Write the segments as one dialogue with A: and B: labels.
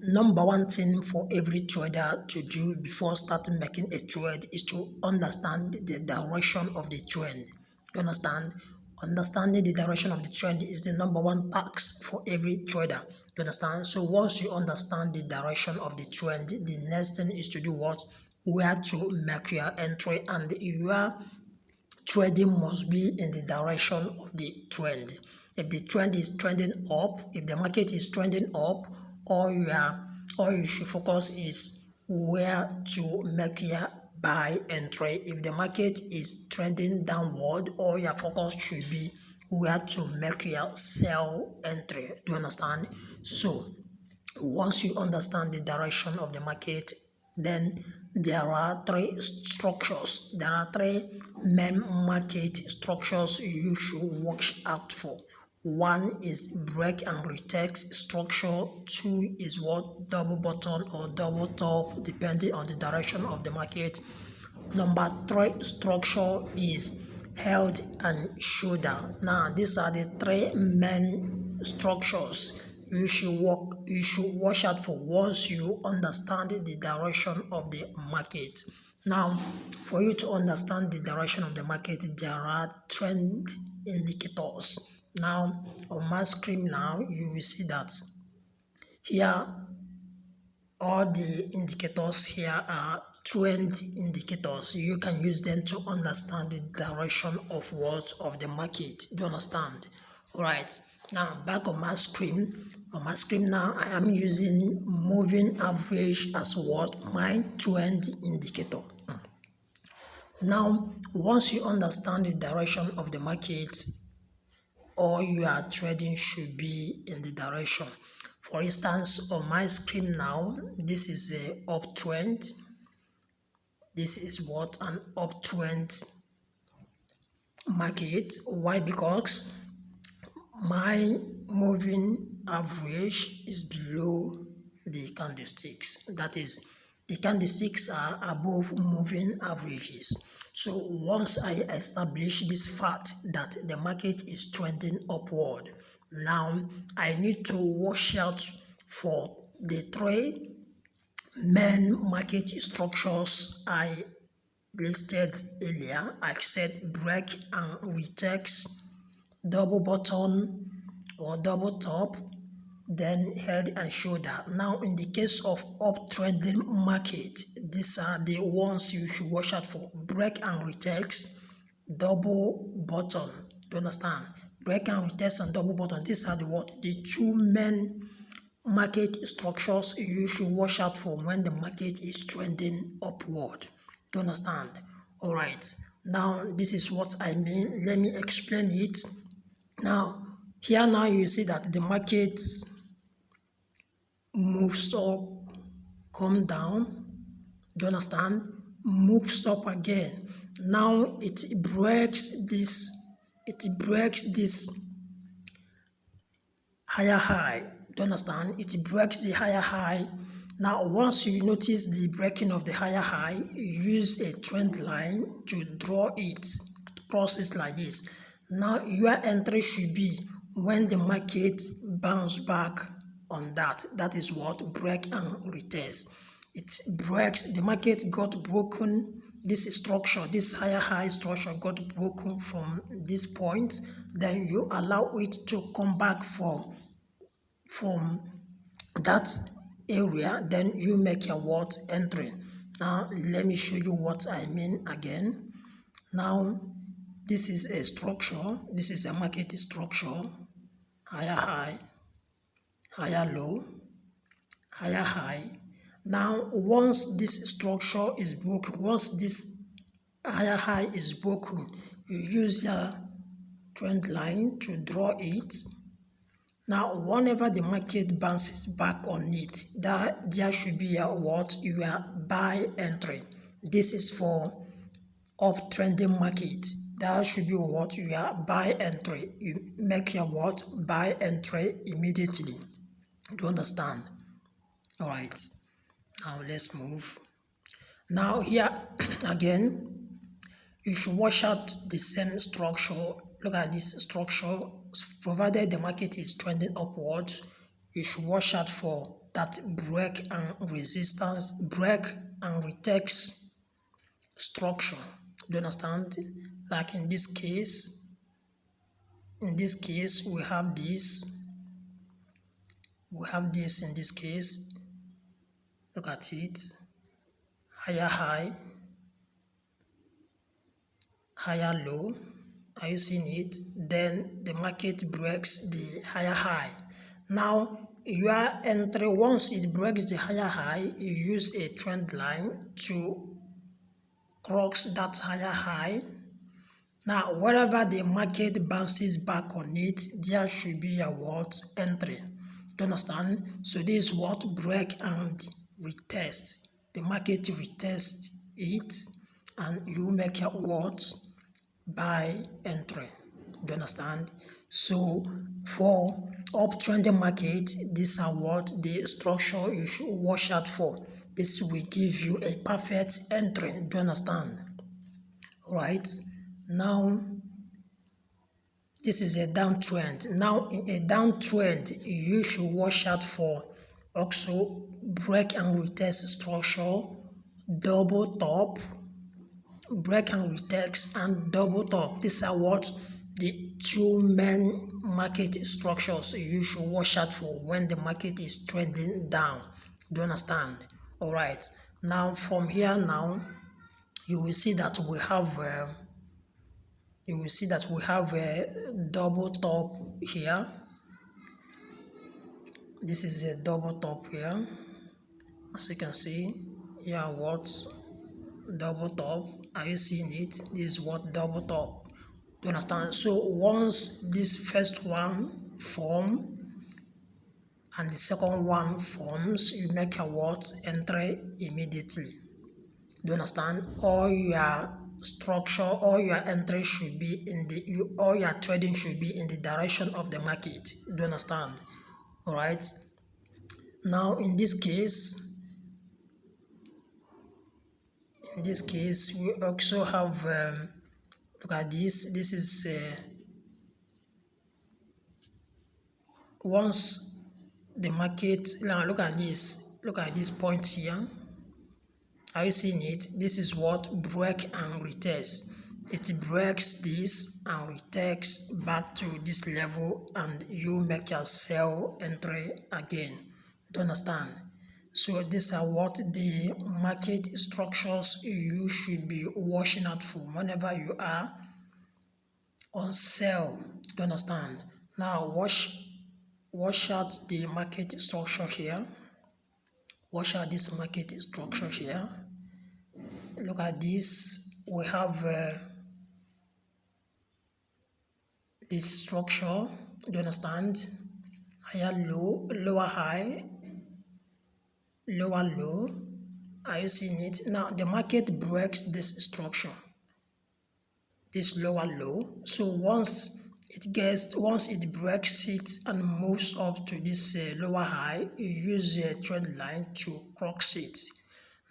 A: Number one thing for every trader to do before starting making a trade is to understand the direction of the trend. You understand? Understanding the direction of the trend is the number one task for every trader. You understand? So once you understand the direction of the trend, the next thing is to do what? Where to make your entry, and your trading must be in the direction of the trend. If the trend is trending up, if the market is trending up, all you should focus is where to make your buy entry. If the market is trending downward, all your focus should be where to make your sell entry. Do you understand? So once you understand the direction of the market, then there are three structures. There are three main market structures you should watch out for. One is break and retest structure. Two is what? Double bottom or double top, depending on the direction of the market. Number three structure is head and shoulder. Now these are the three main structures you should watch out for once you understand the direction of the market. Now, for you to understand the direction of the market, there are trend indicators. Now, on my screen now, you will see that here all the indicators here are trend indicators. You can use them to understand the direction of what of the market. Do you understand? All right. Now back on my screen. On my screen now, I am using moving average as what? My trend indicator. Now, once you understand the direction of the market, all you are trading should be in the direction. For instance, on my screen now, this is a uptrend. This is what? An uptrend market. Why? Because my moving average is below the candlesticks. That is, the candlesticks are above moving averages. So once I establish this fact that the market is trending upward, now I need to watch out for the three main market structures I listed earlier. I said break and retest, double bottom or double top, then head and shoulder. Now in the case of uptrending market, these are the ones you should watch out for: break and retest, double bottom. Do you understand? Break and retest and double bottom, these are the two main market structures you should watch out for when the market is trending upward. Do you understand? All right, now this is what I mean. Let me explain it. Now here now you see that the market moves up, come down. Do you understand? Moves up again. Now it breaks this higher high. Do you understand? It breaks the higher high. Now once you notice the breaking of the higher high, you use a trend line to draw it, cross it like this. Now your entry should be when the market bounce back on that. That is what? Break and retest. It breaks, the market got broken, this structure, this higher high structure got broken from this point, then you allow it to come back from that area, then you make your what? Entry. Now let me show you what I mean again. Now this is a structure, this is a market structure: higher high, higher low, higher high. Now once this structure is broken, once this higher high is broken, you use your trend line to draw it. Now whenever the market bounces back on it, there should be a what? Your buy entry. This is for uptrending market. That should be what? Your buy entry. You make your what? Buy entry immediately. Do you understand? All right, now let's move. Now here again, you should watch out the same structure. Look at this structure. Provided the market is trending upwards, you should watch out for that break and resistance, break and retest structure. Do you understand? Like in this case, we have this. We have this in this case. Look at it. Higher high, higher low. Are you seeing it? Then the market breaks the higher high. Now your entry, once it breaks the higher high, you use a trend line to cross that higher high. Now wherever the market bounces back on it, there should be a what? Entry. Do you understand? So this is what? Break and retest. The market retests it and you make a what? Buy entry. Do you understand? So for uptrending market, these are what the structure you should watch out for. This will give you a perfect entry. Do you understand? Right now, this is a downtrend. Now in a downtrend, you should watch out for also break and retest structure, double top, break and retest, and double top. These are what the two main market structures you should watch out for when the market is trending down. Do you understand? All right. Now from here, now you will see that we have a double top here. This is a double top here. As you can see, here what double top. Are you seeing it? This is what double top. Do you understand? So once this first one form and the second one forms, you make a what? Entry immediately. Do you understand? All your structure, all your entry should be in the all your trading should be in the direction of the market. Do you understand? All right. Now in this case, we also have look at this. This is once the market, now look at this point here. Are you seeing it? This is what break and retest. It breaks this and retakes back to this level and you make your sell entry again. Do you understand? So these are what the market structures you should be watching out for whenever you are on sell. Do you understand? Now watch out the market structure here. Watch out this market structure here. Look at this. We have this structure. Do you understand? Higher low, lower high, lower low. Are you seeing it? Now the market breaks this structure, this lower low. So once it breaks it and moves up to this lower high, you use a trend line to cross it.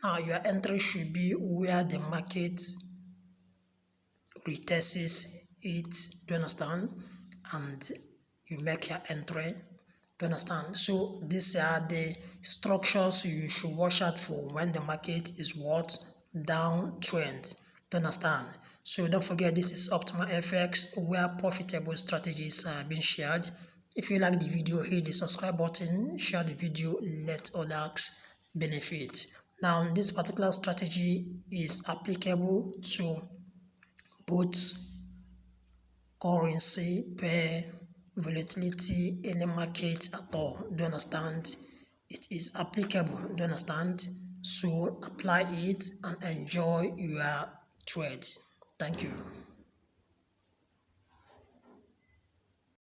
A: Now your entry should be where the market retests it. Do you understand? And you make your entry. Do you understand? So these are the structures you should watch out for when the market is what? Downtrend. Do you understand? So don't forget, this is Optimal FX, where profitable strategies are being shared. If you like the video, hit the subscribe button, share the video, let others benefit. Now this particular strategy is applicable to both currency, pair, volatility, any market at all. Do you understand? It is applicable. Do you understand? So apply it and enjoy your trade. Thank you.